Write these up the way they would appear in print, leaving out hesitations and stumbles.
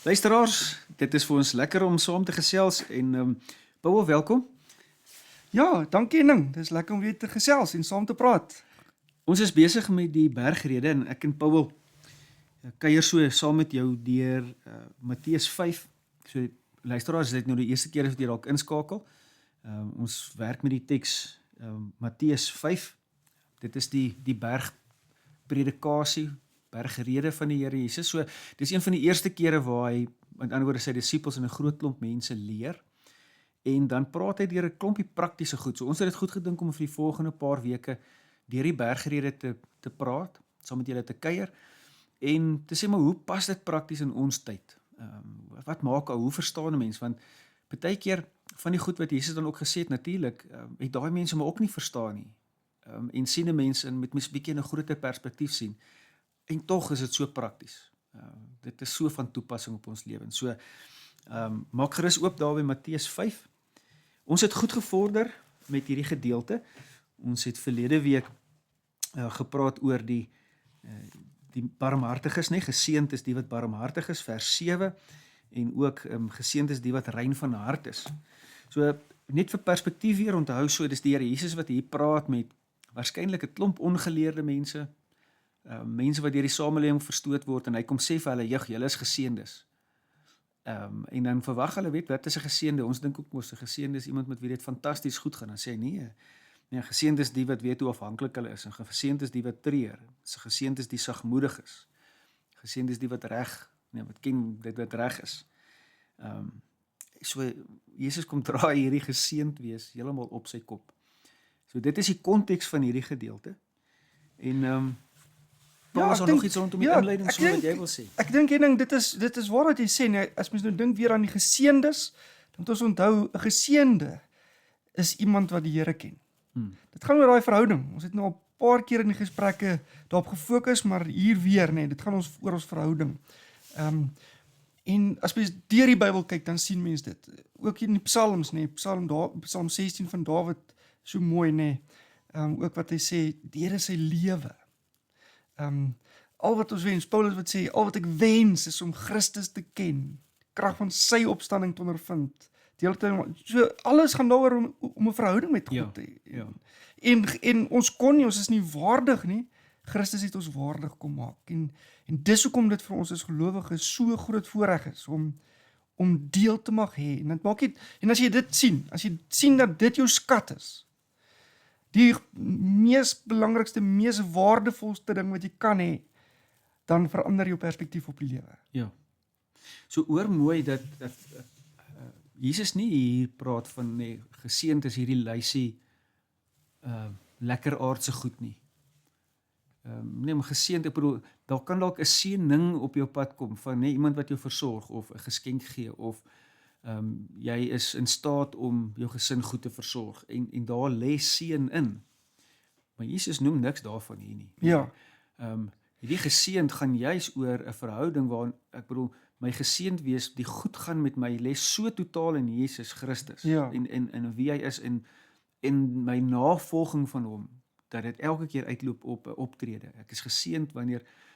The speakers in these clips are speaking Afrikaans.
Luisteraars, dit is vir ons lekker om saam te gesels en Paul, welkom. Ja, dankie Ning. Dis lekker om weer te gesels en saam te praat. Ons is besig met die bergrede en ek en Paul kuier so saam met jou deur Matteus 5. So luisteraars, dit nou die eerste keer as jy dalk inskakel. Ons werk met die teks Matteus 5. Dit is die bergpredikasie, bergrede van die Here Jesus. So dis een van die eerste kere waar hy, met ander woorde, sy disippels en 'n groot klomp mense leer. En dan praat hy deur 'n klompie praktiese goed. So ons het dit goed gedink om vir die volgende paar weke deur die bergrede te praat, saam met julle te kuier en te sê maar hoe pas dit prakties in ons tyd? Wat maak hoe verstaan 'n mens? Want baie keer van die goed wat Jesus dan ook gesê het, natuurlik, het daai mense maar ook nie verstaan nie. En sien 'n mens met mens 'n bietjie in 'n groter perspektief sien. En tog is dit so prakties. Dit is so van toepassing op ons lewens. So maak gerus oop daar by Matteus 5. Ons het goed gevorder met hierdie gedeelte. Ons het verlede week gepraat oor die barmhartiges, nee, geseënd is die wat barmhartig is, vers 7, en ook geseënd is die wat rein van hart is. So net vir perspektief weer onthou, so dis die Here Jesus wat hier praat met waarskynlik 'n klomp ongeleerde mense, mense wat deur die samelewing verstoot word, en hy kom sê vir hulle, julle is geseëndes. En dan verwag hulle, weet, wat is 'n geseënde? Ons dink ook mos 'n geseënde is iemand met wie dit fantasties goed gaan. Dan sê hy nee, geseënd is die wat weet hoe afhanklik hulle is, en geseënd is die wat treur. Geseënd is die sagmoedig is. Geseënd is die wat reg, wat ken dit wat reg is. So Jesus kom draai hierdie geseënd wees heeltemal op sy kop. So dit is die konteks van hierdie gedeelte. En Paul, is daar nog iets rondom die inleiding so wat jy wil sê? Ek dink dit is waar wat jy sê, nee, as mens nou dink weer aan die geseëndes, dan moet ons onthou 'n geseënde is iemand wat die Here ken. Dit gaan oor daai verhouding. Ons het nou al 'n paar keer in die gesprekke daarop gefokus, maar hier weer, nee, dit gaan ons oor ons verhouding. En as mens deur die Bybel kyk, dan sien mens dit. Ook in die Psalms, nee, Psalm 16 van Dawid, so mooi, nee. Ook wat hy sê, die Here is sy lewe. Al wat ons wens, Paulus wat sê, al wat ek wens is om Christus te ken, krag van sy opstanding te ondervind. So alles gaan daaroor om 'n verhouding met God te hê. Ja. En ons kon nie, ons is nie waardig nie. Christus het ons waardig kom maak. En dis hoekom dit vir ons as gelowiges so groot voorreg is om deel te mag hê. En as jy dit sien, as jy sien dat dit jou skat is, die mees belangrikste, mees waardevolste ding wat jy kan hê, dan verander jou perspektief op die lewe. Ja. So oor mooi dat Jesus nie hier praat van geseënd is hierdie lysie lekker aardse goed nie. Nee, maar geseënd, ek bedoel, daar kan dalk 'n seëning op jou pad kom van iemand wat jou versorg of 'n geskenk gee of jy is in staat om jou gesin goed te versorg en daar lê seën in. Maar Jesus noem niks daarvan hier nie. Ja. Hierdie geseënd gaan juis oor 'n verhouding waarin, ek bedoel, my geseënd wees, die goed gaan met my, lê so totaal in Jesus Christus, Ja. en wie hy is en my navolging van hom, dat dit elke keer uitloop op 'n optrede. Ek is geseënd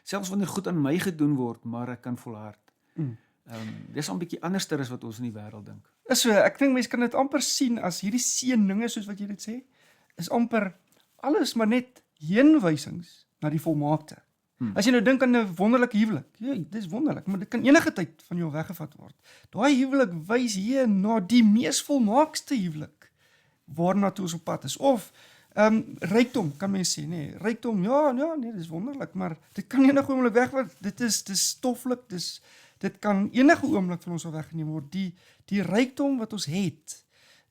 selfs wanneer goed aan my gedoen word, maar ek kan volhard. Dis 'n bietjie anderster as wat ons in die wêreld dink. Is so, ek dink mense kan dit amper sien as hierdie seëninge, soos wat jy dit sê, is amper alles maar net heenwysings na die volmaakte. As jy nou dink aan 'n wonderlike huwelik, dis wonderlik, maar dit kan enige tyd van jou weggevat word. Daai huwelik wys heen na die mees volmaakste huwelik waarna toe ons op pad is. Of rykdom, kan mens sê, nee, rykdom, nee, dis wonderlik, maar dit kan enige oomblik wegvat. Dit is stoffelik, dit kan enige oomblik van ons al weggeneem word. Die rykdom wat ons het,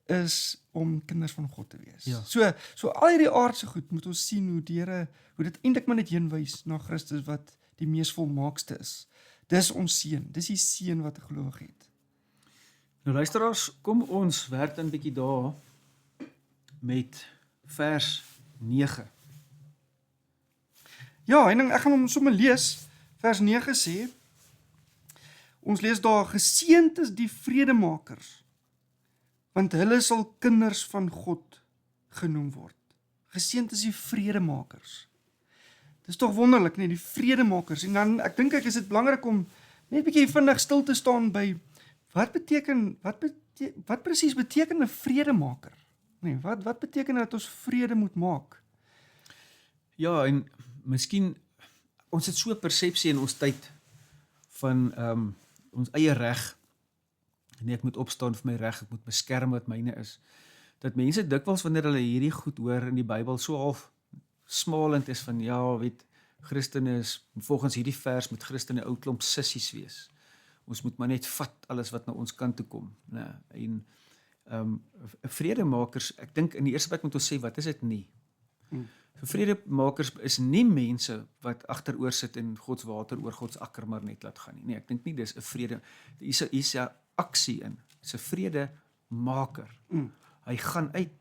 is om kinders van God te wees. Ja. So al hierdie aardse goed moet ons sien hoe dit eintlik maar net heenwys na Christus wat die mees volmaakste is. Dis ons seën, dis die seën wat 'n gelowige het. Nou luisteraars, kom ons werk dan 'n bietjie daar met vers 9. Ja, en ek gaan hom sommer lees. Vers 9 sê, ons lees daar, geseënd is die vredemakers, want hulle sal kinders van God genoem word. Geseënd is die vredemakers. Dis tog wonderlik, nee, die vredemakers. En dan, ek dink is dit belangrik om net 'n bietjie vinnig stil te staan by wat presies beteken 'n vredemaker? Nee, wat beteken dat ons vrede moet maak? Ja, en miskien ons het so 'n persepsie in ons tyd van ons eie reg. Nee, ek moet opstaan vir my reg, ek moet beskerm wat myne is. Dat mense dikwels wanneer hulle hierdie goed hoor in die Bybel so half smalend is van ja, weet Christene is volgens hierdie vers moet Christene ou klomp sissies wees. Ons moet maar net vat alles wat na ons kant toe kom, né? En vredemakers, ek dink in die eerste plek moet ons sê wat is dit nie? Vredemakers is nie mense wat agteroor sit en God se water oor God se akker maar net laat gaan nie. Nee, ek dink nie dis 'n vrede. Hier's 'n aksie in. Dis 'n vredemaker. Hy gaan uit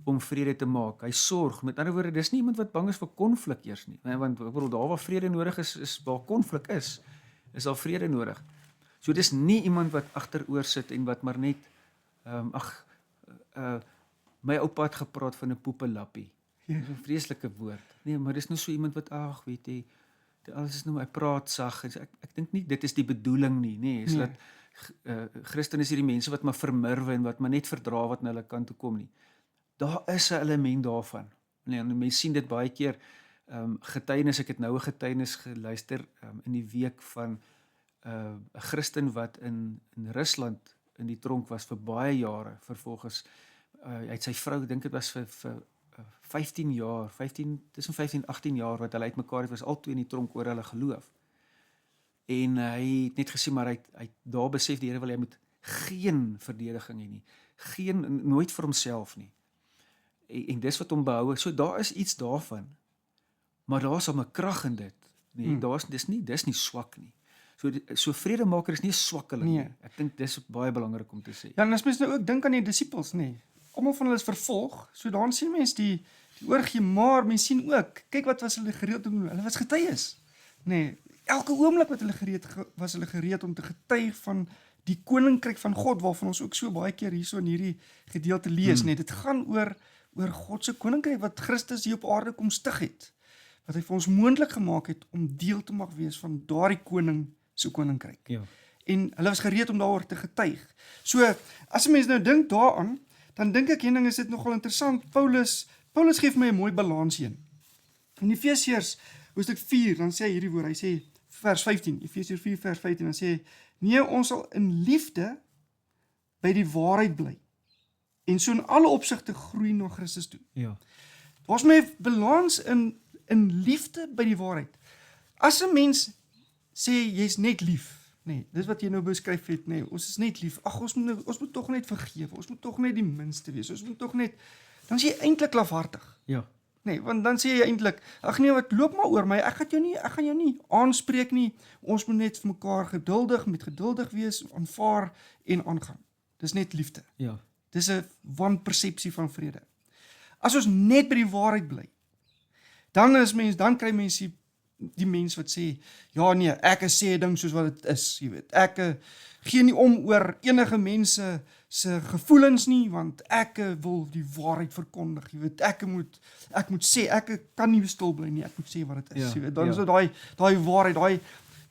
om vrede te maak. Hy sorg. Met ander woorde, dis nie iemand wat bang is vir konflik eers nie. Want ek bedoel daar waar vrede nodig is waar konflik is daar vrede nodig. So dis nie iemand wat agteroor sit en wat maar net my oupa het gepraat van 'n poepelappie. Dis 'n vreeslike woord. Nee, maar dis nou so iemand wat weet jy, alles is nou hy praat sag. Ek dink nie dit is die bedoeling nie, nê, is dat Christene is hierdie mense wat maar vermurwe en wat maar net verdra wat na hulle kant toe kom nie. Daar is 'n element daarvan. Nee, en mense sien dit baie keer getuienis, ek het nou 'n getuienis geluister in die week van 'n Christen wat in Rusland in die tronk was vir baie jare. Vervolgens hy het sy vrou, ek dink dit was vir 15 jaar, tussen 15 en 18 jaar wat hulle uitmekaar het, was albei in die tronk oor hulle geloof. En hy het net gesê maar hy daar besef die Here wil hy moet geen verdediging hê nie. Nooit vir homself nie. En dis wat hom behou. So daar is iets daarvan. Maar daar's 'n krag in dit. Nee, dis nie swak nie. So vredemaker is nie 'n swakkeling nie. Ek dink dis baie belangrik om te sê. Ja, en as mens nou ook dink aan die disippels, almal van hulle is vervolg. So dan sien mens die oorgee, maar mens sien ook, kyk wat was hulle gereed om te doen. Hulle was getuies. Elke oomblik wat hulle was hulle gereed om te getuig van die koninkryk van God waarvan ons ook so baie keer hierso in hierdie gedeelte lees, Dit gaan oor God se koninkryk wat Christus hier op aarde kom stig het. Wat hy vir ons moontlik gemaak het om deel te mag wees van daardie koning se koninkryk. Ja. En hulle was gereed om daaroor te getuig. So as 'n mens nou dink daaraan, dan dink ek een ding is dit nogal interessant. Paulus gee vir my 'n mooi balans hier. In Efesiërs hoofstuk 4 dan sê hy hierdie woord. Hy sê vers 15, Efesiërs 4 vers 15 dan sê hy: "Nee, ons sal in liefde by die waarheid bly en so in alle opsigte groei na Christus toe." Ja. Daar's my balans in liefde by die waarheid. As 'n mens sê jy's net lief, dis wat jy nou beskryf het, ons is net lief. Ag, ons moet tog net vergewe. Ons moet tog net die minste wees. Ons moet tog net, dan is jy eintlik lafhartig. Ja. Want dan sê jy eintlik, ag nee, wat loop maar oor my. Ek gaan jou nie aanspreek nie. Ons moet net vir mekaar geduldig wees, aanvaar en aangaan. Dis net liefde. Ja. Dis 'n wanpersepsie van vrede. As ons net by die waarheid bly, dan kry mense die mens wat sê, ja nee, ek sê 'n ding soos wat dit is, jy weet. Ek gee nie om oor enige mense se gevoelens nie, want ek wil die waarheid verkondig, jy weet. Ek moet sê, ek kan nie stil bly nie, ek moet sê wat dit is, jy weet. Dan is dit daai waarheid,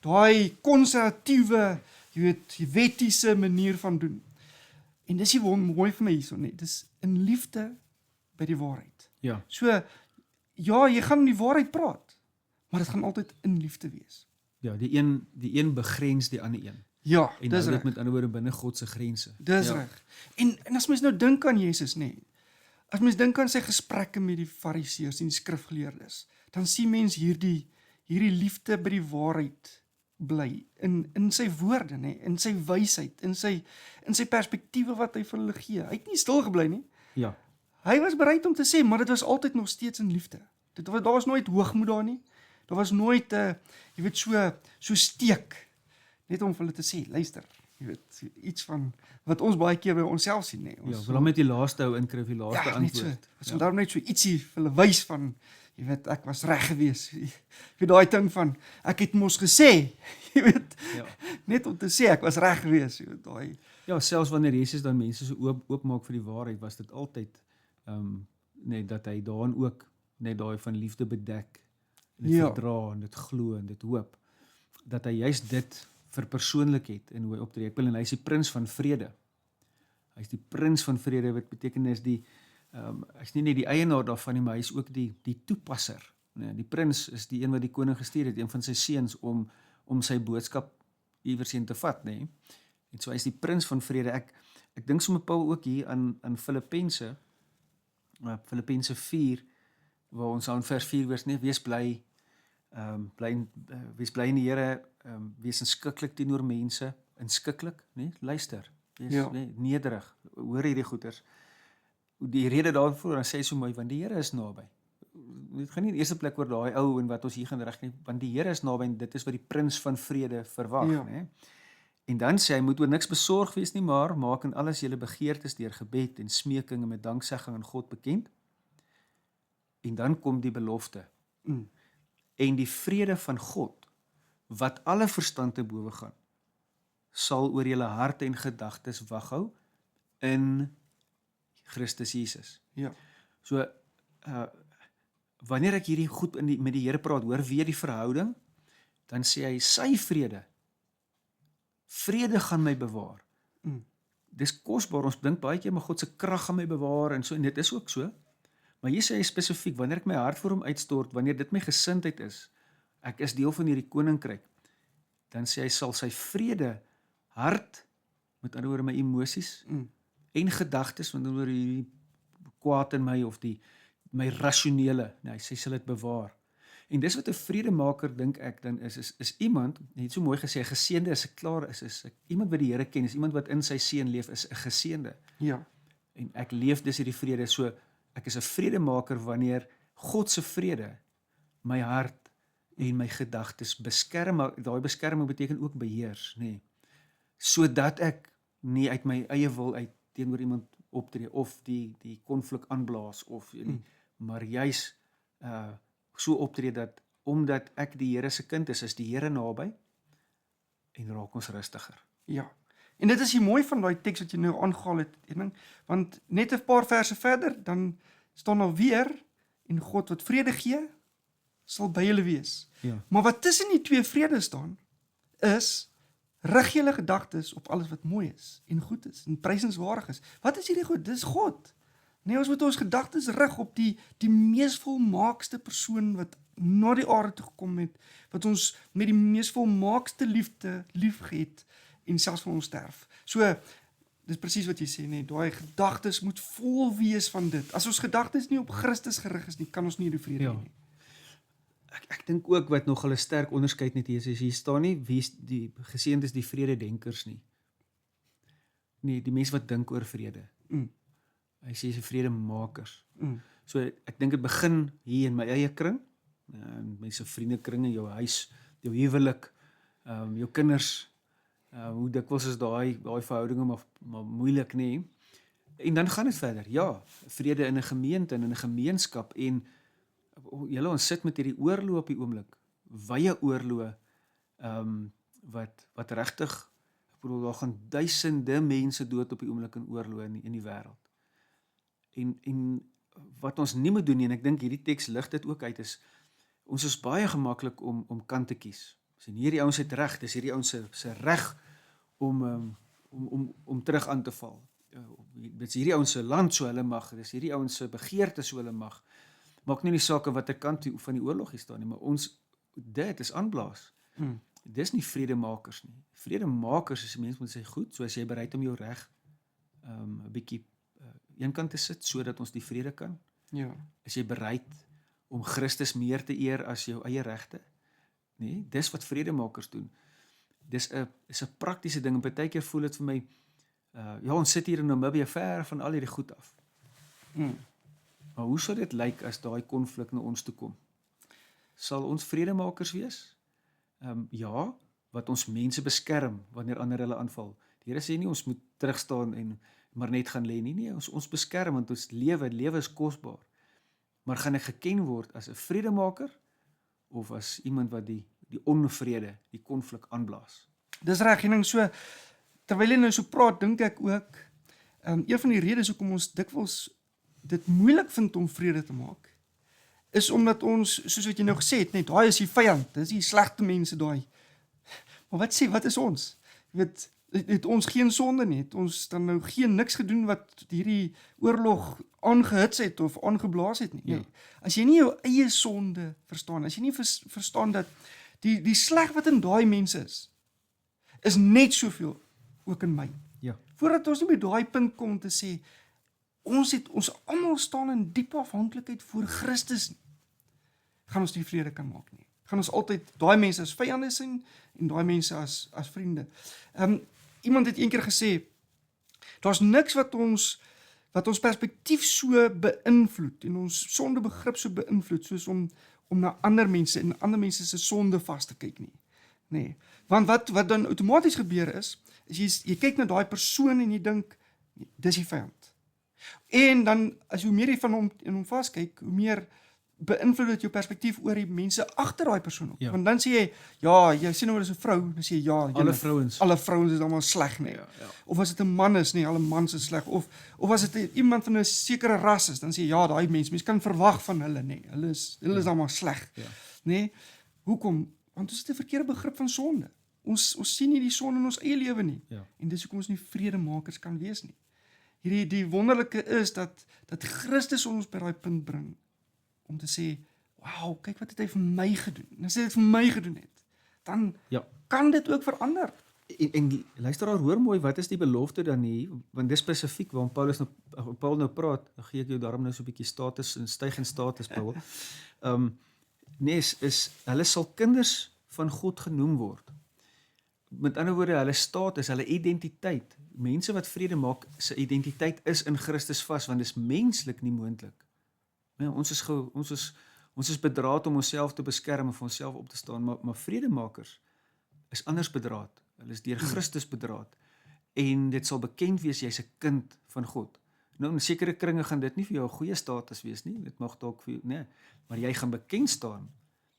daai konservatiewe, jy weet, wettiese manier van doen. En dis mooi vir my hierso, dis in liefde by die waarheid. Ja. So, ja, jy gaan die waarheid praat, maar dit gaan altyd in liefde wees. Ja, die een begrens die ander een. Ja, en dis dit reg. met ander woorde binne God se grense. Dis reg. En as mens nou dink aan Jesus, as mens dink aan sy gesprekke met die fariseërs en die skrifgeleerdes, dan sien mens hierdie liefde by die waarheid bly in sy woorde, in sy wysheid, in sy perspektiewe wat hy vir hulle gee. Hy het nie stil gebly nie. Ja. Hy was bereid om te sê, maar dit was altyd nog steeds in liefde. Daar was nooit hoogmoed daar nie. Daar was nooit jy weet so steek net om vir hulle te sê, luister, jy weet, iets van wat ons baie keer by onsself sien, Ons wil hom met die laaste ou inkryf, die laaste antwoord. Ons wil daarom net so ietsie vir hulle wys van, jy weet, ek was reg gewees. Jy weet daai ding van ek het mos gesê, jy weet. Ja. Net om te sê ek was reg gewees, jy weet daai. Ja, selfs wanneer Jesus dan mense so oopmaak vir die waarheid, was dit altyd net dat hy daarin ook net daai van liefde bedek, en dit verdra en dit glo en dit hoop dat hy juist dit verpersoonlik het in hoe hy optree. Ek wil en hy is die prins van vrede. Hy is die prins van vrede, wat beteken is hy is nie net die eienaar daarvan nie, maar hy is ook die toepasser. Nee, die prins is die een wat die koning gestuur het, een van sy seuns om sy boodskap iewersheen te vat, nee. En so hy is die prins van vrede. Ek dink sommer Paul ook hier aan Filippense 4, waar ons aan vers 4 nee, wees bly, wees bly in die Here, wees inskikkelik teenoor mense, inskikkelik, nee, luister, wees nee, nederig, hoor hierdie goeters. Die rede daarvoor, dan sê hy so mooi, want die Here is naby. Dit gaan nie in die eerste plek oor daai ou en wat ons hier gaan reg nie, want die Here is naby en dit is wat die prins van vrede verwag, nee. En dan sê hy, moet oor niks besorg wees nie, maar maak in alles julle begeertes deur gebed en smeking en met danksegging aan God bekend. En dan kom die belofte. En die vrede van God, wat alle verstand te bowe gaan, sal oor julle harte en gedagtes waghou in Christus Jesus. Ja. So, wanneer ek hierdie goed met die Here praat, hoor weer die verhouding, dan sê hy, sy vrede gaan my bewaar. Dis kosbaar, ons dink baie keer, maar God se krag gaan my bewaar, en dit is ook so. Maar hier sê hy spesifiek, wanneer ek my hart vir hom uitstort, wanneer dit my gesindheid is, ek is deel van hierdie koninkryk, dan sê hy, sal sy vrede, hart, met ander woorde my emosies, en gedagtes, met ander woorde hierdie kwaad in my, of my rasionele, hy sê, sal dit bewaar. En dis wat 'n vredemaker, dink ek, dan is iemand, net so mooi gesê, geseënde is iemand wat die Here ken, is iemand wat in sy seun leef, is 'n geseënde. Ja. En ek leef dus hierdie vrede, so ek is 'n vredemaker wanneer God se vrede my hart en my gedagtes beskerm, maar daai beskerming beteken ook beheers, nê. Sodat ek nie uit my eie wil uit teenoor iemand optree of die konflik aanblaas of maar juis so optree dat omdat ek die Here se kind is die Here naby en raak ons rustiger. Ja. En dit is die mooi van daai teks wat jy nou aangehaal het, want net 'n paar verse verder dan staan daar weer en God wat vrede gee sal by julle wees. Ja. Maar wat tussen die twee vrede staan is rig julle gedagtes op alles wat mooi is en goed is en prysenswaardig is. Wat is hierdie goed? Dis God. Nee, ons moet ons gedagtes rig op die mees volmaakste persoon wat na die aarde toe gekom het, wat ons met die mees volmaakste liefde liefgehet en selfs vir ons sterf. So, dis presies wat jy sê, nee, daai gedagtes moet vol wees van dit. As ons gedagtes nie op Christus gerig is nie, kan ons nie die vrede hê nie. Ek dink ook wat nog 'n sterk onderskeid net hier is, hier staan nie wie die geseënd is die vrededenkers nie. Nee, die mense wat dink oor vrede. Hy sê se vredemakers. So ek dink dit begin hier in my eie kring, mense vriendekringe, jou huis, jou huwelik, jou kinders, hoe dikwels is daai verhoudinge maar moeilik, nê? En dan gaan dit verder. Ja, vrede in 'n gemeente en in 'n gemeenskap en julle ons sit met hierdie oorlog op die oomblik, wye oorlog, wat regtig, ek bedoel, daar gaan duisende mense dood op die oomblik in oorlog in die wêreld. En wat ons nie moet doen nie, en ek dink hierdie teks lig dit ook uit, is ons is baie gemaklik om kant te kies. Sien, hierdie ouens het reg, dis hierdie ouens se reg om terug aan te val. Dit is hierdie ouens se land, so hulle mag, dis hierdie ouens se begeerte, so hulle mag. Maak nie die saak watter kant van die oorlog hier staan nie, maar dit is aanblaas. Dis nie vredemakers nie. Vredemakers is die mens moet sê, goed, so as jy bereid om jou reg 'n bietjie eenkant te sit, sodat ons die vrede kan. Ja. Is jy bereid om Christus meer te eer as jou eie regte? Nee, dis wat vredemakers doen. Dis 'n praktiese ding, en partykeer voel dit vir my, ja, ons sit hier in Namibië ver van al hierdie goed af. Maar hoe sou dit lyk as daai konflik na ons toe kom? Sal ons vredemakers wees? Ja, wat ons mense beskerm wanneer ander hulle aanval. Die Here sê nie ons moet terugstaan en maar net gaan lê nie. Nee, ons beskerm, want ons lewe is kosbaar. Maar gaan ek geken word as 'n vredemaker of as iemand wat die onvrede, die konflik aanblaas? Dis reg, en so terwyl jy nou so praat, dink ek ook een van die redes hoekom ons dikwels dit moeilik vind om vrede te maak, is omdat ons, soos wat jy nou gesê het, net daai is die vyand, dis die slegte mense daai. Maar wat is ons? Jy weet, het ons geen sonde nie, het ons dan nou niks gedoen wat hierdie oorlog aangehits het of aangeblaas het nie. Ja. Nee. As jy nie jou eie sonde verstaan, as jy nie verstaan dat die sleg wat in daai mense is net soveel ook in my. Ja. Voordat ons nie by daai punt kom om te sê, ons almal staan in diep afhanklikheid voor Christus nie, gaan ons nie vrede kan maak nie. Gaan ons altyd daai mense as vyande sien en daai mense as vriende. Iemand het een keer gesê, daar's niks wat ons perspektief so beïnvloed en ons sondebegrip so beïnvloed soos om na ander mense en ander mense se sonde vas te kyk nie. Nee, want wat dan outomaties gebeur is jy kyk na daai persoon en jy dink dis die vyand. En dan as hoe meer jy van hom vaskyk, hoe meer beïnvloed dit jou perspektief oor die mense agter daai persoon ook. Ja. Want dan sê jy, ja, jy sien nou as 'n vrou, dan sê jy ja, Alle vrouens is almal sleg, nee. Ja. Of as dit 'n man is, nee, alle mans is sleg. Of as dit iemand van 'n sekere ras is, dan sê jy ja, daai mens kan verwag van hulle, nee. Hulle is almal sleg. Ja. Nee. Hoekom? Want ons het 'n verkeerde begrip van sonde. Ons sien nie die sonde in ons eie lewe nie. Ja. En dis hoekom ons nie vredemakers kan wees nie. Die wonderlike is dat Christus ons by daai punt bring om te sê, wow, kyk wat het hy vir my gedoen. En as hy dit vir my gedoen het, dan kan dit ook verander. En die luisteraar, hoor mooi, wat is die belofte dan hier? Want dis spesifiek waarom Paul nou praat, dan gee ek jou daarom nou so 'n bietjie status en styg in status, Paul. Nee, is hulle sal kinders van God genoem word. Met ander woorde, hulle status, hulle identiteit, mense wat vrede maak, se identiteit is in Christus vas, want dis menslik nie moontlik. Nee, ons is bedraad om onsself te beskerm en vir onsself op te staan, maar vredemakers is anders bedraad. Hulle is deur Christus bedraad. En dit sal bekend wees jy's 'n kind van God. Nou in sekere kringe gaan dit nie vir jou 'n goeie status wees nie. Dit mag dalk vir jou, nee, maar jy gaan bekend staan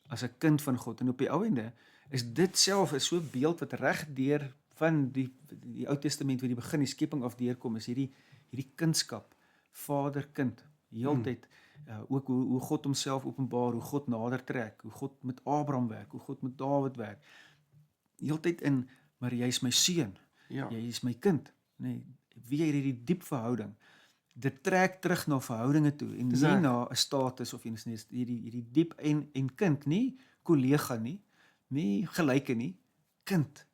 as 'n kind van God. En op die ou ende is dit self is so 'n beeld wat reg deur van die Ou Testament waar die begin die skepping af deurkom, is hierdie kindskap, vader-kind, heeltyd ook hoe God homself openbaar, hoe God nader trek, hoe God met Abraham werk, hoe God met Dawid werk. Heeltyd in, maar jy is my seun, jy is my kind. Nee, wie jy hierdie diep verhouding. Dit trek terug na verhoudinge toe en nie na 'n status of iets nie, hierdie diep en kind, nie kollega nie gelyke nie, kind.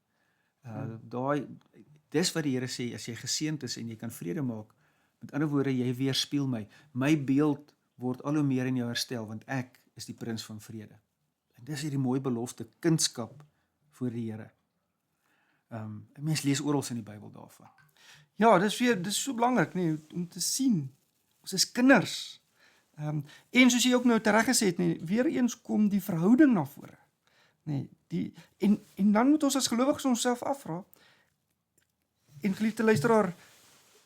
Dis wat die Here sê, as jy geseënd is en jy kan vrede maak, met ander woorde, jy weerspieël my beeld word al hoe meer in jou herstel, want ek is die prins van vrede. En dis hierdie mooi belofte, kindskap voor die Here. 'n Mens lees oral in die Bybel daarvan. Ja, dis so belangrik, nee, om te sien, ons is kinders. En soos jy ook nou tereg gesê het, nee, weer eens kom die verhouding na vore. Nee, en dan moet ons as gelowiges onsself afvra, en geliefde luisteraar,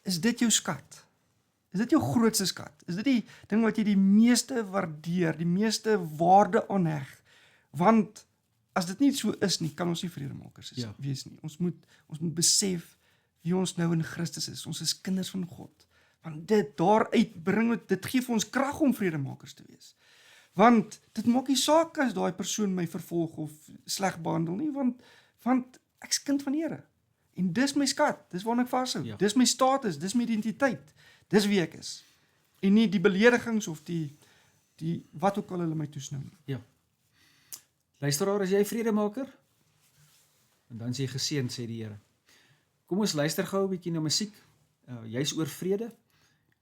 is dit jou skat? Is dit jou grootste skat? Is dit die ding wat jy die meeste waardeer, die meeste waarde aanheg? Want as dit nie so is nie, kan ons nie vredemakers wees nie. Ons moet besef wie ons nou in Christus is. Ons is kinders van God. Want dit gee vir ons krag om vredemakers te wees. Want dit maak nie saak as daai persoon my vervolg of sleg behandel nie, want ek's kind van die Here. En dis my skat, dis waarna ek vashou. Dis my status, dis my identiteit. Dis wie ek is. En nie die beledigings of die wat ook al hulle my toesnou nie. Ja. Luisteraar, is jy vredemaker? En dan is jy geseënd, sê die Here. Kom ons luister gou 'n bietjie na musiek. Jy's oor vrede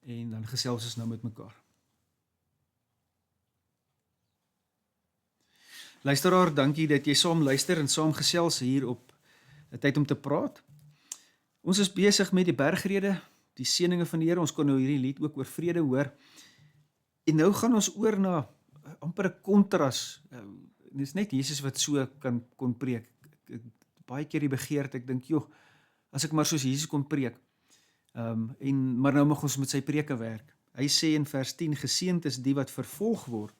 en dan gesels ons nou met mekaar. Luisteraar, dankie dat jy saam luister en saam gesels hier op 'n tyd om te praat. Ons is besig met die bergrede, die seëninge van die Here. Ons kon nou hierdie lied ook oor vrede hoor. En nou gaan ons oor na amper 'n kontras. Dis net Jesus wat so kon preek. Baie keer die begeerte, ek dink, joh, as ek maar soos Jesus kon preek. Maar nou mag ons met sy preke werk. Hy sê in vers 10, geseënd is die wat vervolg word,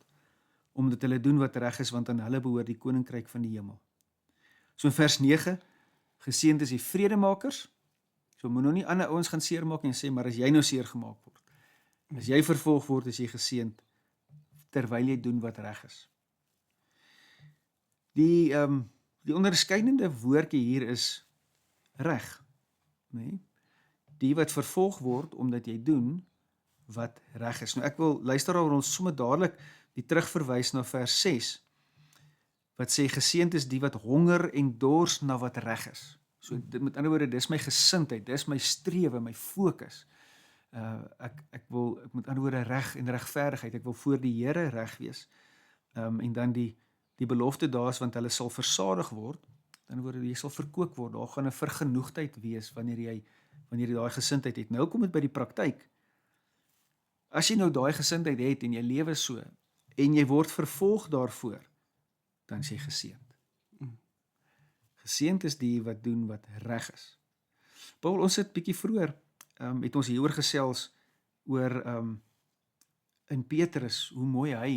omdat hulle doen wat reg is, want aan hulle behoort die koninkryk van die hemel. So in vers 9, geseënd is die vredemakers. So moet nou nie ander ouens gaan seermaak en sê, maar as jy nou seer gemaak word, as jy vervolg word, is jy geseënd, terwyl jy doen wat reg is. Die Die onderskeidende woordjie hier is reg, nee? Die wat vervolg word omdat jy doen wat reg is. Nou ek wil luister oor ons sommer dadelik die terugverwys na vers 6 wat sê geseënd is die wat honger en dors na wat reg is. So met ander woorde, dis my gesindheid, dis my strewe, my fokus. Ek wil met ander woorde reg en regverdigheid, ek wil voor die Here reg wees. En dan die belofte daar is want hulle sal versadig word. Met ander woorde, jy sal verkoop word. Daar gaan 'n vergenoegdheid wees wanneer jy daai gesindheid het. Nou kom dit by die praktyk. As jy nou daai gesindheid het en jy lewe so en jy word vervolg daarvoor, dan is jy geseënd. Geseënd is die wat doen wat reg is. Paul, ons het bietjie vroeër het ons hieroor gesels oor in Petrus hoe mooi hy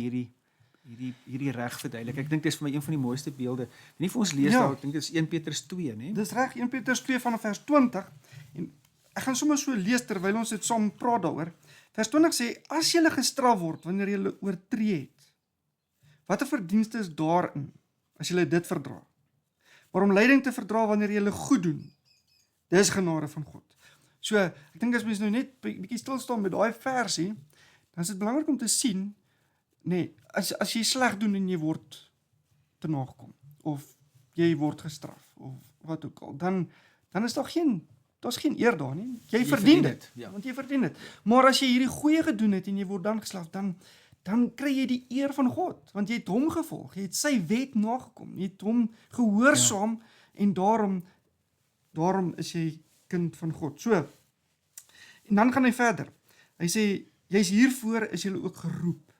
hierdie reg verduidelik. Ek dink dit is vir my een van die mooiste beelde. Nie vir ons lees daar, ek dink dit is 1 Petrus 2, né? Dis reg, 1 Petrus 2 vanaf vers 20 en ek gaan sommer so lees terwyl ons dit saam praat daaroor. Vers 20 sê, as jy gestraf word wanneer jy oortree het, watter verdienste is daarin as jy dit verdra? Maar om lyding te verdra wanneer jy goed doen, dis genade van God. So, ek dink as mens nou net bietjie stil staan met daai versie, dan is dit belangrik om te sien, nee, as jy sleg doen en jy word te nagekom, of jy word gestraf, of wat ook al, dan is daar's geen eer daar nie. Jy verdien dit, ja. Want jy verdien dit. Maar as jy hierdie goeie gedoen het en jy word dan gestraf, dan kry jy die eer van God, want jy het hom gevolg, jy het sy wet nagekom, jy het hom gehoorsaam, en daarom is jy kind van God. So, en dan gaan hy verder. Hy sê, jy's hiervoor is julle ook geroep,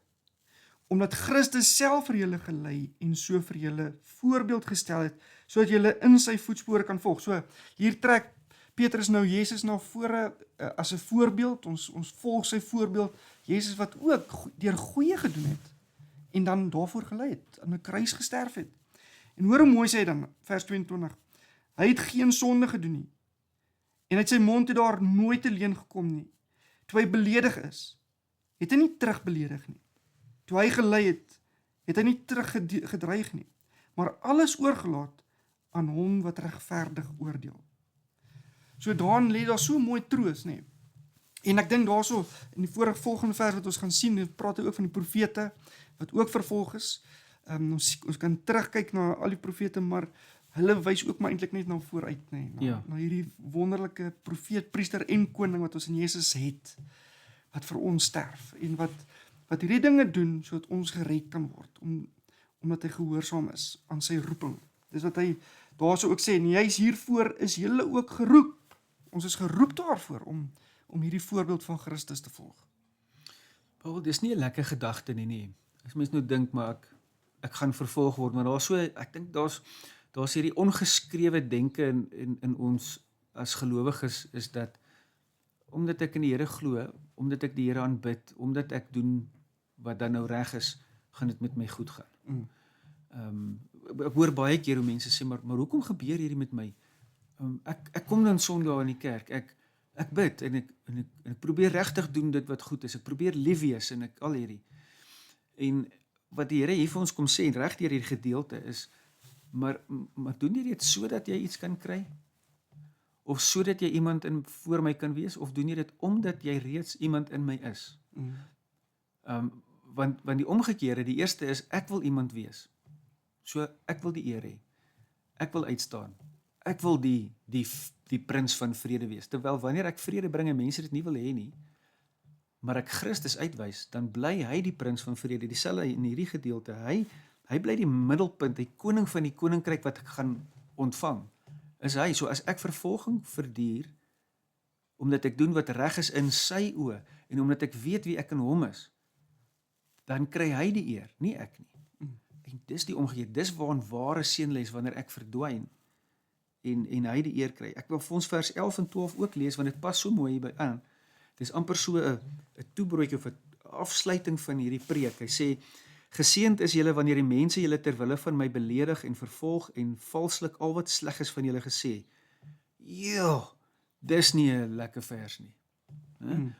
omdat Christus self vir julle gelei en so vir julle voorbeeld gestel het, sodat julle in sy voetspore kan volg. So, hier trek Petrus nou Jezus na vore as 'n voorbeeld, ons volg sy voorbeeld, Jezus wat ook deur goeie gedoen het, en dan daarvoor gelei het, aan 'n kruis gesterf het. En hoor hoe mooi sê hy dan, vers 22, hy het geen sonde gedoen nie, en uit sy mond het daar nooit te leen gekom nie. Toe hy beledig is, het hy nie terugbeledig nie. Toe hy gelei het hy nie teruggedreig nie, maar alles oorgelaat aan hom wat regverdig oordeel. So daarin lê daar so mooi troos, nee. En ek dink daarso in die volgende vers wat ons gaan sien, praat hy ook van die profete wat ook vervolg is. Ons kan terugkyk na al die profete, maar hulle wys ook maar eintlik net na vooruit, nee, na hierdie wonderlike profeet, priester en koning wat ons in Jesus het, wat vir ons sterf en wat hierdie dinge doen sodat ons gered kan word, omdat hy gehoorsaam is aan sy roeping. Dis wat hy daarso ook sê, en jy's hiervoor is julle ook geroep. Ons is geroep daarvoor om hierdie voorbeeld van Christus te volg. Paul, dis nie 'n lekker gedagte nie. As mens nou dink maar ek gaan vervolg word, maar ek dink daar's hierdie ongeskrewe denke in ons as gelowiges is dat omdat ek in die Here glo, omdat ek die Here aanbid, omdat ek doen wat dan nou reg is, gaan dit met my goed gaan. Ek hoor baie keer hoe mense sê, maar hoekom gebeur hierdie met my? Ek kom dan Sondag in die kerk, ek bid en ek probeer regtig doen dit wat goed is, ek probeer lief wees en ek al hierdie. En wat die Here hier vir ons kom sê, reg deur hierdie gedeelte is, maar doen jy dit sodat jy iets kan kry? Of sodat jy iemand voor my kan wees? Of doen jy dit omdat jy reeds iemand in my is? Want die omgekeerde, die eerste is, ek wil iemand wees. So, ek wil die eer hê. Ek wil uitstaan. Ek wil die prins van vrede wees. Terwyl wanneer ek vrede bring en mense dit nie wil hê nie, maar ek Christus uitwys, dan bly hy die prins van vrede. Dieselfde in hierdie gedeelte. Hy bly die middelpunt, die koning van die koninkryk wat ek gaan ontvang. Is hy. So as ek vervolging verduur, omdat ek doen wat reg is in sy oë, en omdat ek weet wie ek in hom is, dan kry hy die eer, nie ek nie. En dis die omgekeerde, dis waarin ware seën lê wanneer ek verdwyn, en hy die eer kry. Ek wil vir ons vers 11 en 12 ook lees, want dit pas so mooi hierby aan. Dit is amper so 'n toebroodjie of 'n afsluiting van hierdie preek. Hy sê, geseënd is julle wanneer die mense julle ter wille van my beledig en vervolg en valslik al wat sleg is van julle gesê. Dis nie 'n lekker vers nie.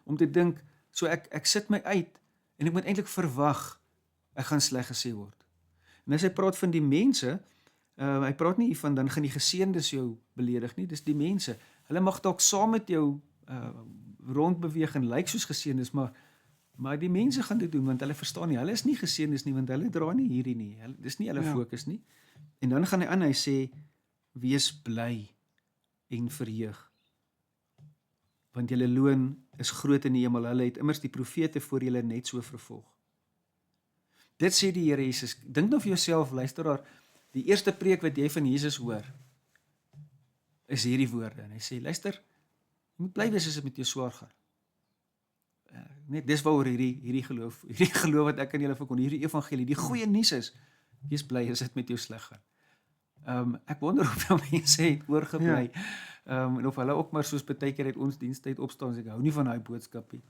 Om te dink, so ek sit my uit en ek moet eintlik verwag ek gaan sleg gesê word. En as hy praat van die mense, Hy praat nie van dan gaan die geseëndes jou beledig nie, dis die mense. Hulle mag dalk saam met jou rondbeweeg en lyk soos geseëndes, maar die mense gaan dit doen want hulle verstaan nie. Hulle is nie geseëndes nie want hulle dra nie hierdie nie. Dis nie hulle fokus nie. En dan gaan hy aan, hy sê wees bly en verheug. Want julle loon is groot in die hemel. Hulle het immers die profete voor julle net so vervolg. Dit sê die Here Jesus. Dink nou vir jouself, luisteraar, die eerste preek wat jy van Jesus hoor, is hierdie woorde. En hy sê, luister, jy moet bly wees as dit met jou swaar gaan. Net dis waaroor hierdie geloof wat ek aan julle verkondig, hierdie evangelie, die goeie nuus is, wees bly as dit met jou sleg gaan. Ek wonder hoeveel mense het oorgebly, en of hulle ook maar soos baie keer uit ons dienstyd opstaan, ek hou nie van daai boodskap nie.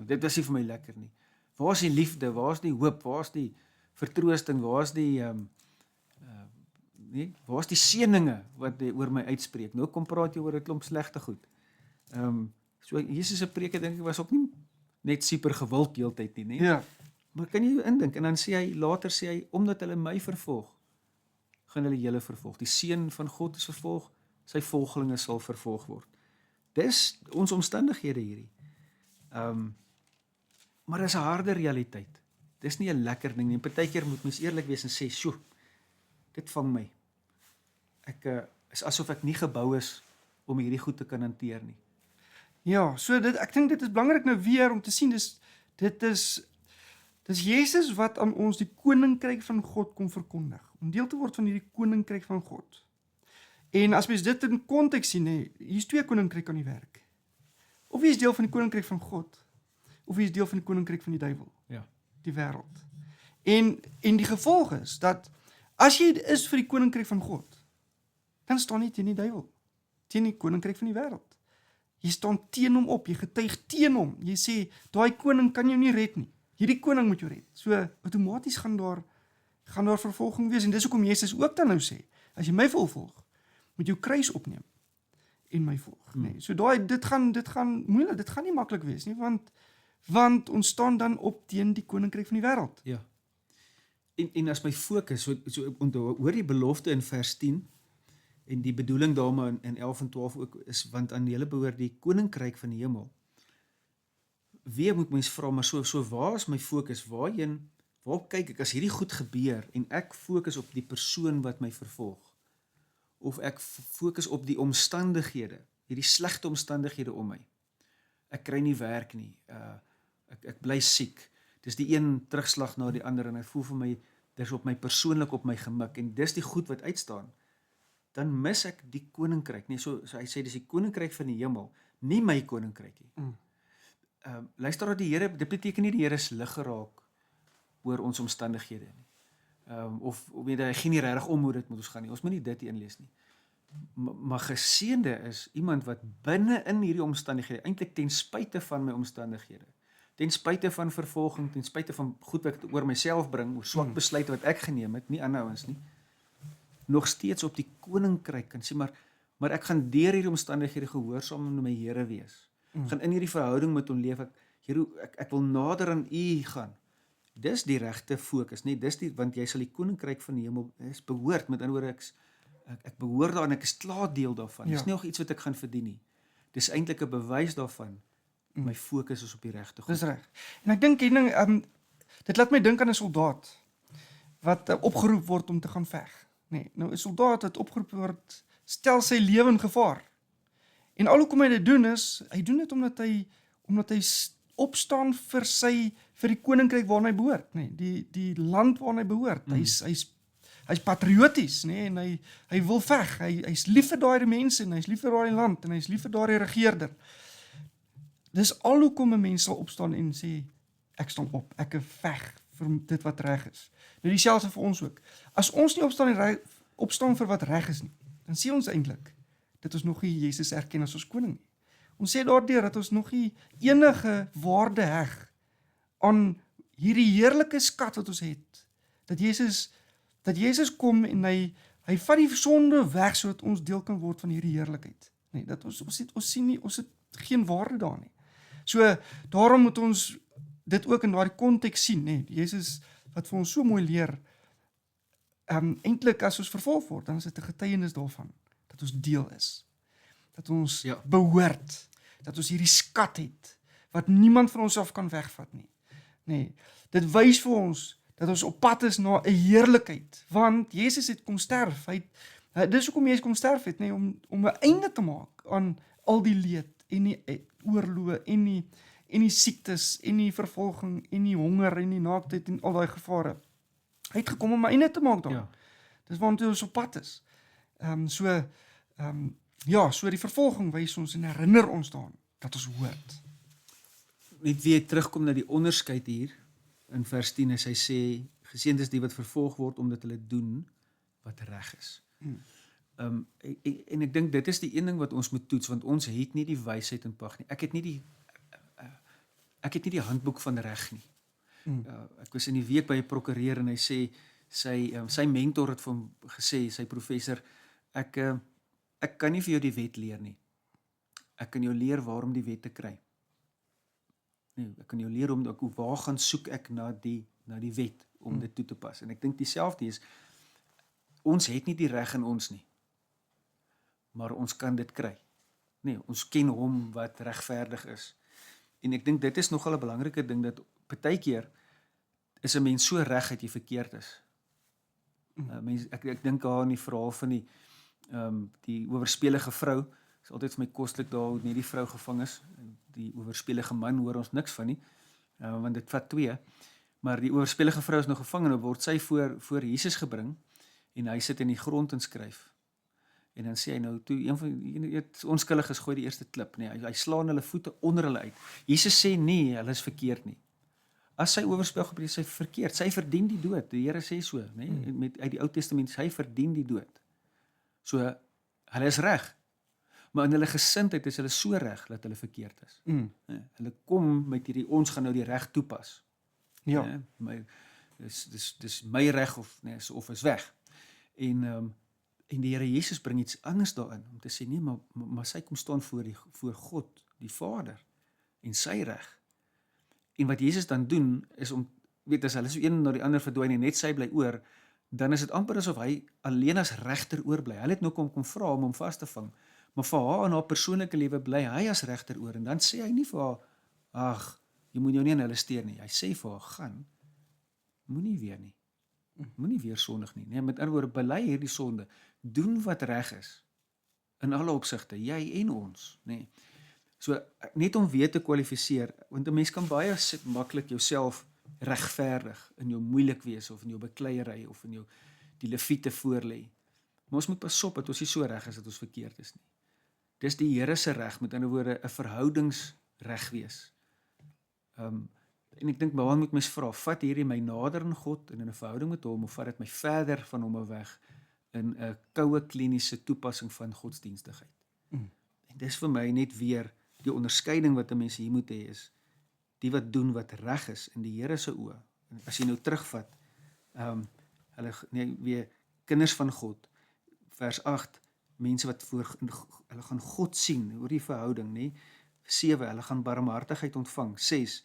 Dit was nie vir my lekker nie. Waar is die liefde, waar is die hoop, waar is die vertroosting, waar is die waar is die seëninge wat hy oor my uitspreek? Nou kom praat jy oor 'n klomp slegte goed. So Jesus se preke dink ek was ook nie net super gewild heeltyd nie, nee. Ja. Maar kan jy indink en dan later sê hy omdat hulle my vervolg, gaan hulle julle vervolg. Die seun van God is vervolg, sy volgelinge sal vervolg word. Dis ons omstandighede hierdie. Maar dis 'n harde realiteit. Dis nie 'n lekker ding nie. Partykeer moet mens eerlik wees en sê, "Sjoe, dit vang my. Ek is asof ek nie gebou is om hierdie goed te kan hanteer nie." Ja, so ek dink dit is belangrik nou weer om te sien, dis Jesus wat aan ons die koninkryk van God kom verkondig, om deel te word van hierdie koninkryk van God. En as mens dit in konteks sien, hier's 2 koninkryk aan die werk. Of jy is deel van die koninkryk van God, of jy is deel van die koninkryk van die duiwel, Ja. die wêreld. En die gevolg is dat as jy is vir die koninkryk van God, dan staan jy teen die duiwel, teen die koninkryk van die wêreld. Jy staan teen hom op, jy getuig teen hom. Jy sê, daai koning kan jou nie red nie. Hierdie koning moet jou red. So outomaties gaan daar vervolging wees. En dis hoekom Jesus ook dan nou sê, as jy my wil volg, moet jou kruis opneem en my volg. Nee. So dit gaan moeilik, dit gaan nie maklik wees nie, want ons staan dan op teen die koninkryk van die wêreld. Ja. En as my fokus, so onthou, hoor die belofte in vers 10, en die bedoeling daarmee in 11 en 12 ook is, want aan julle behoort die koninkryk van die hemel. Weer moet mens vra, maar so waar is my fokus? Waar kyk ek as hierdie goed gebeur en ek fokus op die persoon wat my vervolg? Of ek fokus op die omstandighede, hierdie slegte omstandighede om my? Ek kry nie werk nie. Ek bly siek. Dis die een terugslag na die ander en ek voel vir my, dis op my persoonlik op my gemik en dis die goed wat uitstaan. Dan mis ek die koninkryk. Nee, so hy sê dis die koninkryk van die hemel, nie my koninkryk nie. Luister dat die Here, dit beteken nie die Here is lig geraak oor ons omstandighede nie. Of weet hy gee nie regtig om hoe dit moet ons gaan nie. Ons moet nie dit inlees nie. Maar geseënde is iemand wat binne in hierdie omstandighede, eintlik ten spyte van my omstandighede, ten spyte van vervolging, ten spyte van goed wat ek oor myself bring, oor swak besluite wat ek geneem het, nie ander ouens nie, nog steeds op die koninkryk kan sê, maar ek gaan deur hierdie omstandighede gehoorsaam aan my Here wees. Gaan in hierdie verhouding met hom leef, ek wil nader aan U gaan. Dis die regte fokus, nie? Want jy sal die koninkryk van die hemel is behoort, met ander woorde ek behoort daar en ek is klaar deel daarvan. Dis nie nog iets wat ek gaan verdien nie. Dis eintlik 'n bewys daarvan. My fokus is op die regte goed. Dis reg. En ek dink dit laat my dink aan 'n soldaat wat opgeroep word om te gaan veg. Nee, nou 'n soldaat wat opgeroep word, stel sy lewe in gevaar. En al hoekom hy dit doen is, hy doen dit omdat hy opstaan vir die koninkryk waarna hy behoort, nee, die land waarna hy behoort. Hy's patrioties, nee, en hy wil veg. Hy's lief vir daai mense en hy's lief vir daai land en hy's lief vir daai regerder. Dis al hoekom 'n mens sal opstaan en sê ek staan op, ek veg vir dit wat reg is. Nou dieselfde vir ons ook. As ons nie opstaan vir wat reg is nie, dan sê ons eintlik dat ons nog nie Jesus erken as ons koning nie. Ons sê daardeur dat ons nog nie enige waarde heg aan hierdie heerlike skat wat ons het. Dat Jesus kom en hy vat die sonde weg sodat ons deel kan word van hierdie heerlikheid. Nee, dat ons sien nie, ons het geen waarde daar nie. So daarom moet ons dit ook in daardie konteks sien, nee, Jesus wat vir ons so mooi leer, eintlik as ons vervolg word, dan is dit 'n getuienis daarvan dat ons deel is. Dat ons Ja. behoort, dat ons hierdie skat het wat niemand van ons af kan wegvat nie. Nee, dit wys vir ons dat ons op pad is na 'n heerlikheid, want Jesus het kom sterf. Dis hoekom Jesus kom sterf het, nee, om 'n einde te maak aan al die leed en die oorloë en die siektes en die vervolging en die honger en die naaktheid en al daai gevare. Hy het gekom om 'n einde te maak daaraan. Ja. Dis waartoe ons op pad is. So die vervolging wys ons en herinner ons daaraan dat ons hoort. Net weer terugkom na die onderskeid hier in vers 10 as hy sê, geseënd is die wat vervolg word omdat hulle doen wat reg is. En ek dink dit is die een ding wat ons moet toets, want ons het nie die wysheid in pag nie. Ek het nie die handboek van reg nie. Ek was in die week by 'n prokureur en hy sê sy mentor het vir hom gesê, sy professor, ek kan nie vir jou die wet leer nie. Ek kan jou leer waar om die wet te kry. Nee, ek kan jou leer waar gaan soek ek na die wet om dit toe te pas. En ek dink dieselfde is, ons het nie die reg in ons nie, maar ons kan dit kry. Nee, ons ken hom wat regverdig is. En ek dink dit is nogal 'n belangrike ding, dat partykeer is 'n mens so reg dat jy verkeerd is. Ek dink aan die verhaal van die owerspelige vrou. Is altyd vir my koslik daar hoe net die vrou gevang is. Die owerspelige man hoor ons niks van nie, want dit vat 2. Maar die owerspelige vrou is nou gevang en word sy voor Jesus gebring en hy sit in die grond en skryf. En dan sê hy nou toe een van onskuldiges gooi die eerste klip, nee, hy slaan hulle voete onder hulle uit. Jesus sê nee, hulle is verkeerd nie. As sy oorspel gepreek, sy verkeerd, sy verdien die dood. Die Here sê so, nee, uit die Ou Testament, sy verdien die dood. So hulle is reg. Maar in hulle gesindheid is hulle so reg dat hulle verkeerd is. Nee, hulle kom met hierdie ons gaan nou die reg toepas. Ja. Nee, dis my reg of is weg. En die Here Jesus bring iets anders daarin om te sê nee, maar sy kom staan voor God, die Vader en sy reg. En wat Jesus dan doen is om as hulle so een na die ander verdwyn en net sy bly oor, dan is dit amper asof hy alleen as regter oorbly. Hulle het nou kom vra om hom vas te vang, maar vir haar in haar persoonlike lewe bly hy as regter oor en dan sê hy nie vir haar, ag, jy moet jou nie aan hulle steur nie. Hy sê vir haar, gaan, moenie weer nie. Moenie weer sondig nie. Nee, met ander woorde, bely hierdie sonde. Doen wat reg is. In alle opsigte, jy en ons, nee. So net om weer te kwalifiseer, want 'n mens kan baie maklik jouself regverdig in jou moeilik wees of in jou bekleierery of in jou die leviete voorlê. Maar ons moet pas op dat ons nie so reg is dat ons verkeerd is nie. Dis die Here se reg, met ander woorde 'n verhoudingsreg wees. En ek dink waar moet mens vra, vat hierdie my nader aan God en in 'n verhouding met hom of vat dit my verder van hom af weg in 'n koue kliniese toepassing van godsdienstigheid. En dis vir my net weer die onderskeiding wat 'n mens hier moet hê is die wat doen wat reg is in die Here se oë. As jy nou terugvat, hulle weer kinders van God, vers 8, mense wat hulle gaan God sien, oor die verhouding, nie? 7, hulle gaan barmhartigheid ontvang. 6,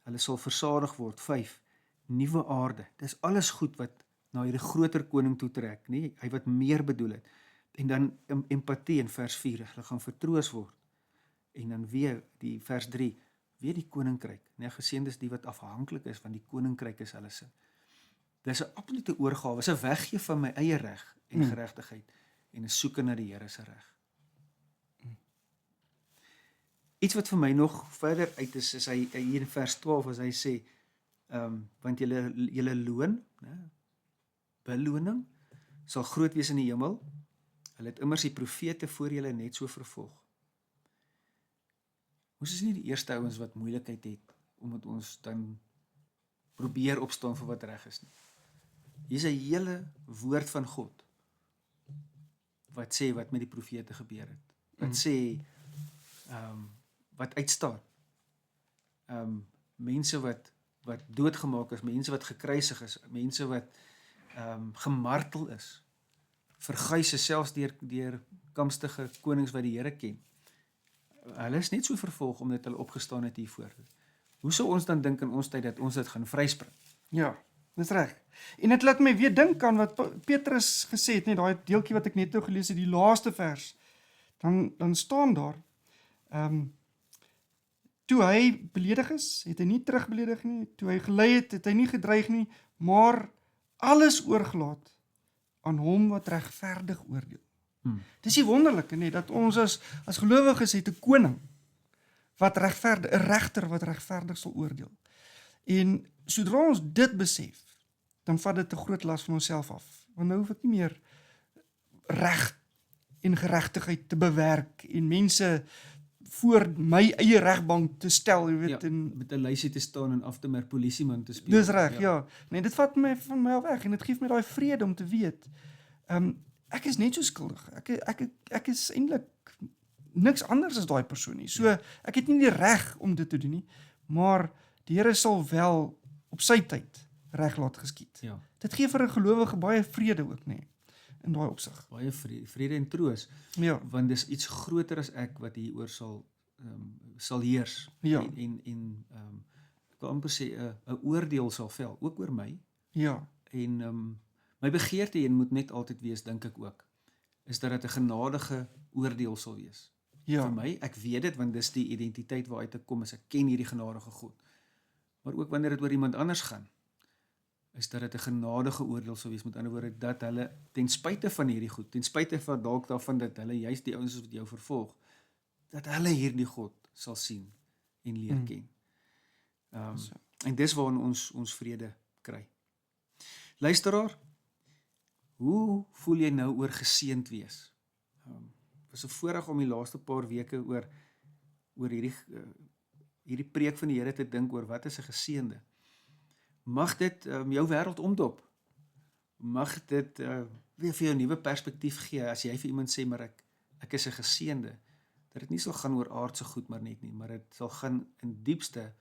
hulle sal versadig word. 5, nuwe aarde. Dis alles goed wat na hierdie groter koning toe trek, nie? Hy wat meer bedoel het. En dan empatie in vers 4, hulle gaan vertroos word. En dan weer die vers 3, weer die koninkryk. Nee, geseënd is die wat afhanklik is van die koninkryk is hulle se. Dis 'n absolute oorgawe, is 'n weggee van my eie reg en geregtigheid en 'n soeke na die Here se reg. Iets wat vir my nog verder uit is hy hier in vers 12 as hy sê, want julle loon, beloning sal groot wees in die hemel. Hulle het immers die profete voor julle net so vervolg. Ons is nie die eerste ouens wat moeilikheid het omdat ons dan probeer opstaan vir wat reg is nie. Hier is 'n hele woord van God wat sê wat met die profete gebeur het. Wat sê wat uitstaan. Mense wat doodgemaak is, mense wat gekruisig is, mense wat gemartel is, verguis is selfs deur kamstige konings wat die Here ken. Hulle is net so vervolg omdat hulle opgestaan het hiervoor. Hoe sou ons dan dink in ons tyd dat ons dit gaan vryspring? Ja. Dis reg. En dit laat my weer dink aan wat Petrus gesê het, net daai deeltjie wat ek net nou gelees het, die laaste vers. Dan staan daar, toe hy beledig is, het hy nie terugbeledig nie, toe hy gelei het, het hy nie gedreig nie, maar alles oorgelaat aan hom wat regverdig oordeel. Dis die wonderlike, nee, dat ons as gelowiges het 'n koning wat regverdig, 'n regter wat regverdig sal oordeel. En sodra ons dit besef, dan vat dit 'n groot las van onsself af. Want nou hoef ek nie meer reg en geregtigheid te bewerk en mense voor my eie regbank te stel, jy weet, en met 'n lysie te staan en af te merk polisieman te speel. dis reg, ja. Nee, dit vat my van my af weg en dit gee my daai vrede om te weet, ek is net so skuldig. Ek is eintlik niks anders as daai persoon nie. So ek het nie die reg om dit te doen nie, maar die Here sal wel op sy tyd reg laat geskied. Ja. Dit gee vir 'n gelowige baie vrede ook, nê, in daai opsig. Baie vrede en troos, Ja, want dis iets groter as ek wat hieroor sal heers. Ja. En ek wil amper sê 'n oordeel sal vel, ook oor my. ja, En my begeerte en moet net altyd wees, dink ek ook, is dat dit 'n genadige oordeel sal wees. ja, Vir my, ek weet dit, want dis die identiteit waaruit ek kom, is ek ken hierdie genadige God. Maar ook wanneer dit oor iemand anders gaan, is dat dit 'n genadige oordeel sal wees, met ander woorde, dat hulle, ten spyte van hierdie goed, ten spyte van dalk daarvan dat hulle juist die ouens wat jou vervolg, dat hulle hierdie God sal sien en leer ken. En dis waarin ons vrede kry. Luisteraar, hoe voel jy nou oor geseënd wees? Was 'n voorreg om die laaste paar weke oor hierdie preek van die Here te dink oor wat is 'n geseënde. Mag dit jou wêreld omdop. Mag dit weer vir jou 'n nuwe perspektief gee as jy vir iemand sê, maar ek is 'n geseënde. Dat dit nie sal gaan oor aardse goed maar net nie, maar dit sal gaan in diepste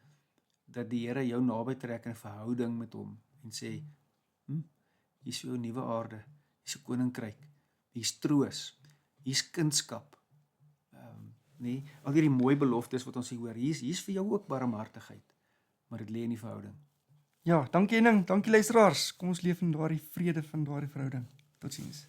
dat die Here jou naby trek in 'n verhouding met hom en sê, hier is vir jou 'n nuwe aarde, hier is 'n koninkryk, hier is troos, hier is kindskap. Nee, al hierdie mooi beloftes wat ons hier hoor, hier is vir jou ook barmhartigheid, maar dit lê in die verhouding. ja, dankie Henning, dankie luisteraars. Kom ons leef in daardie vrede van daardie verhouding. Totsiens.